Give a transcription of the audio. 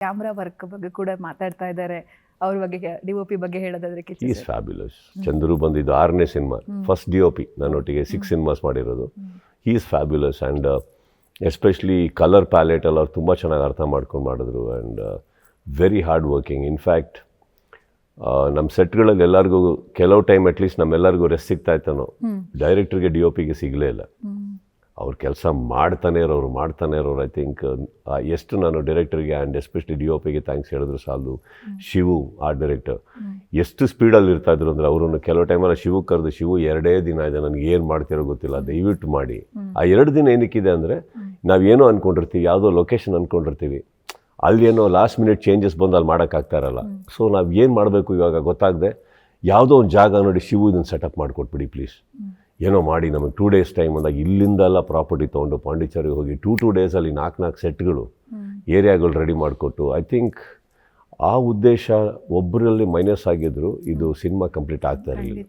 Camera work ಬಗ್ಗೆ ಕೂಡ ಮಾತಾಡ್ತಾ ಇದ್ದಾರೆ. ಅವ್ರ ಬಗ್ಗೆ DOP ಬಗ್ಗೆ ಹೇಳೋದಾದ್ರೆ ಈಸ್ ಫ್ಯಾಬ್ಯುಲಸ್. ಚಂದ್ರು ಬಂದಿದ್ದು 6ನೇ ಸಿನಿಮಾ, ಫಸ್ಟ್ DOP ನನ್ನೊಟ್ಟಿಗೆ 6 ಸಿನಿಮಾಸ್ ಮಾಡಿರೋದು. He is fabulous and especially colour palette ಎಲ್ಲ ಅವ್ರು ತುಂಬ ಚೆನ್ನಾಗಿ ಅರ್ಥ ಮಾಡ್ಕೊಂಡು ಮಾಡಿದ್ರು and very hard working. In fact ನಮ್ಮ ಸೆಟ್ಗಳಲ್ಲಿ ಎಲ್ಲರಿಗೂ ಕೆಲವು ಟೈಮ್ ಅಟ್ಲೀಸ್ಟ್ ನಮ್ಮೆಲ್ಲರಿಗೂ ರೆಸ್ಟ್ ಸಿಗ್ತಾ ಇತ್ತನೋ, ಡೈರೆಕ್ಟ್ರಿಗೆ DOPಗೆ ಸಿಗಲೇ ಇಲ್ಲ. ಅವ್ರು ಕೆಲಸ ಮಾಡ್ತಾನೆ ಇರೋರು. ಐ ಥಿಂಕ್ ಎಷ್ಟು ನಾನು ಡೈರೆಕ್ಟರ್ಗೆ ಆ್ಯಂಡ್ ಎಸ್ಪೆಷಲಿ DOPಗೆ ಥ್ಯಾಂಕ್ಸ್ ಹೇಳಿದ್ರು ಸಾಲದು. ಶಿವು ಆರ್ಟ್ ಡೈರೆಕ್ಟರ್ ಎಷ್ಟು ಸ್ಪೀಡಲ್ಲಿ ಇರ್ತಾಯಿದ್ರು ಅಂದರೆ, ಅವರನ್ನು ಕೆಲವು ಟೈಮಲ್ಲಿ ಶಿವು ಕರೆದು, ಶಿವು 2 ದಿನ ಇದೆ ನನಗೆ ಏನು ಮಾಡ್ತಿರೋ ಗೊತ್ತಿಲ್ಲ, ದಯವಿಟ್ಟು ಮಾಡಿ. ಆ 2 ದಿನ ಏನಕ್ಕಿದೆ ಅಂದರೆ, ನಾವೇನೋ ಅಂದ್ಕೊಂಡಿರ್ತೀವಿ, ಯಾವುದೋ ಲೊಕೇಶನ್ ಅಂದ್ಕೊಂಡಿರ್ತೀವಿ, ಅಲ್ಲಿ ಏನೋ ಲಾಸ್ಟ್ ಮಿನಿಟ್ ಚೇಂಜಸ್ ಬಂದು ಅಲ್ಲಿ ಮಾಡೋಕ್ಕಾಗ್ತಾ ಇರಲ್ಲ. ಸೊ ನಾವು ಏನು ಮಾಡಬೇಕು ಇವಾಗ ಗೊತ್ತಾಗದೆ, ಯಾವುದೋ ಒಂದು ಜಾಗ ನೋಡಿ, ಶಿವು ಇದನ್ನು ಸೆಟಪ್ ಮಾಡಿಕೊಟ್ಬಿಡಿ ಪ್ಲೀಸ್, ಏನೋ ಮಾಡಿ ನಮಗೆ 2 days ಟೈಮ್ ಅಂದಾಗ ಇಲ್ಲಿಂದೆಲ್ಲ ಪ್ರಾಪರ್ಟಿ ತೊಗೊಂಡು ಪಾಂಡಿಚೇರಿಗೆ ಹೋಗಿ 2 ಡೇಸಲ್ಲಿ 4 ಸೆಟ್ಗಳು ಏರಿಯಾಗಳು ರೆಡಿ ಮಾಡಿಕೊಟ್ಟು, ಐ ಥಿಂಕ್ ಆ ಉದ್ದೇಶ ಒಬ್ಬರಲ್ಲಿ ಮೈನಸ್ ಆಗಿದ್ರು ಇದು ಸಿನಿಮಾ ಕಂಪ್ಲೀಟ್ ಆಗ್ತಾ ಇರಲಿಲ್ಲ.